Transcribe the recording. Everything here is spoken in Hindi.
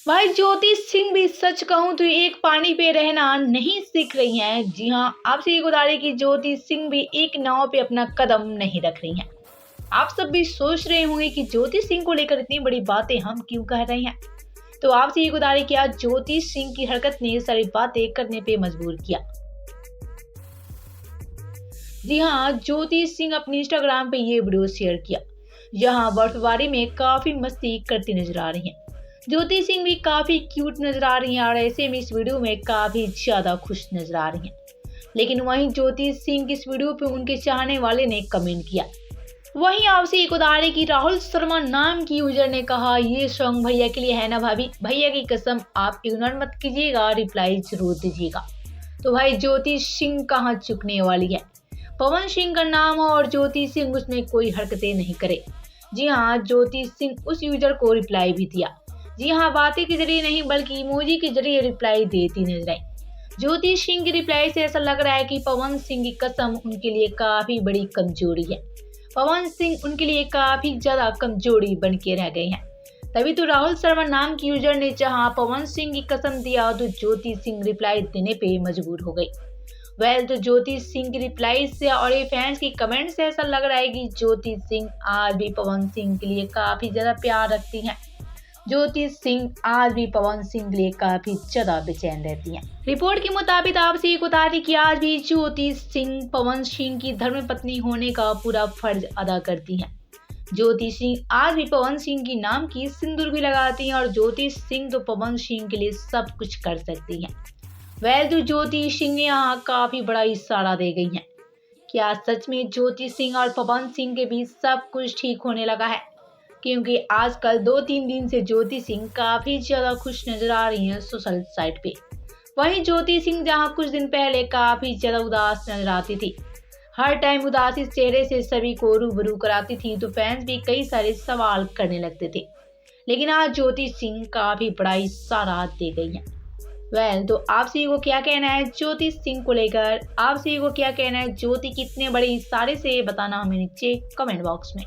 भाई ज्योति सिंह भी सच कहूँ तो एक पानी पे रहना नहीं सीख रही हैं। जी हाँ, आपसे ये गुजारिश कि ज्योति सिंह भी एक नाव पे अपना कदम नहीं रख रही हैं। आप सब भी सोच रहे होंगे कि ज्योति सिंह को लेकर इतनी बड़ी बातें हम क्यों कह रहे हैं। तो आपसे ये गुजारिश किया, ज्योति सिंह की हरकत ने सारी बातें करने पे मजबूर किया। जी हाँ, ज्योति सिंह अपनी इंस्टाग्राम पे ये वीडियो शेयर किया, जहाँ बर्फबारी में काफी मस्ती करती नजर आ रही हैं। ज्योति सिंह भी काफी क्यूट नजर आ रही हैं और ऐसे में इस वीडियो में काफी ज्यादा खुश नजर आ रही हैं। लेकिन वहीं ज्योति सिंह की इस वीडियो पे उनके चाहने वाले ने कमेंट किया। वहीं आपसे एक उदाहरण की राहुल शर्मा नाम की यूजर ने कहा, ये सॉन्ग भैया के लिए है ना भाभी, भैया की कसम आप इग्नोर मत कीजिएगा, रिप्लाई जरूर दीजिएगा। तो भाई ज्योति सिंह कहाँ चुकने वाली है। पवन सिंह का नाम हो और ज्योति सिंह उसमें कोई हरकतें नहीं करे। जी हाँ, ज्योति सिंह उस यूजर को रिप्लाई भी दिया। जी हाँ, बातें के जरिए नहीं बल्कि इमोजी के जरिए रिप्लाई देती नजर आई। ज्योति सिंह की रिप्लाई से ऐसा लग रहा है कि पवन सिंह की कसम उनके लिए काफी बड़ी कमजोरी है। पवन सिंह उनके लिए काफी ज्यादा कमजोरी बन के रह गए हैं। तभी तो राहुल शर्मा नाम की यूजर ने जहां पवन सिंह की कसम दिया तो ज्योति सिंह रिप्लाई देने पे मजबूर हो गई। तो ज्योति सिंह की रिप्लाई से और ये फैंस की कमेंट से ऐसा लग रहा है कि ज्योति सिंह आज भी पवन सिंह के लिए काफी ज्यादा प्यार रखती हैं। ज्योति सिंह आज भी पवन सिंह के लिए काफी ज्यादा बेचैन रहती हैं। रिपोर्ट के मुताबिक आपसे ये बता दें कि आज भी ज्योति सिंह पवन सिंह की धर्मपत्नी होने का पूरा फर्ज अदा करती हैं। ज्योति सिंह आज भी पवन सिंह की नाम की सिंदूर भी लगाती हैं और ज्योति सिंह तो पवन सिंह के लिए सब कुछ कर सकती हैं। तो ज्योति सिंह यहाँ काफी बड़ा इशारा दे गई हैं। क्या सच में ज्योति सिंह और पवन सिंह के बीच सब कुछ ठीक होने लगा है? क्योंकि आजकल 2-3 दिन से ज्योति सिंह काफी ज्यादा खुश नजर आ रही हैं सोशल साइट पे। वहीं ज्योति सिंह जहां कुछ दिन पहले काफी ज्यादा उदास नजर आती थी, हर टाइम उदासी चेहरे से सभी को रूबरू कराती थी, तो फैंस भी कई सारे सवाल करने लगते थे। लेकिन आज ज्योति सिंह काफी बड़ा इशारा दे गई है। तो आपसे को क्या कहना है ज्योति सिंह को लेकर? आपसे को क्या कहना है ज्योति कितने बड़े इशारे से, बताना हमें नीचे कमेंट बॉक्स में।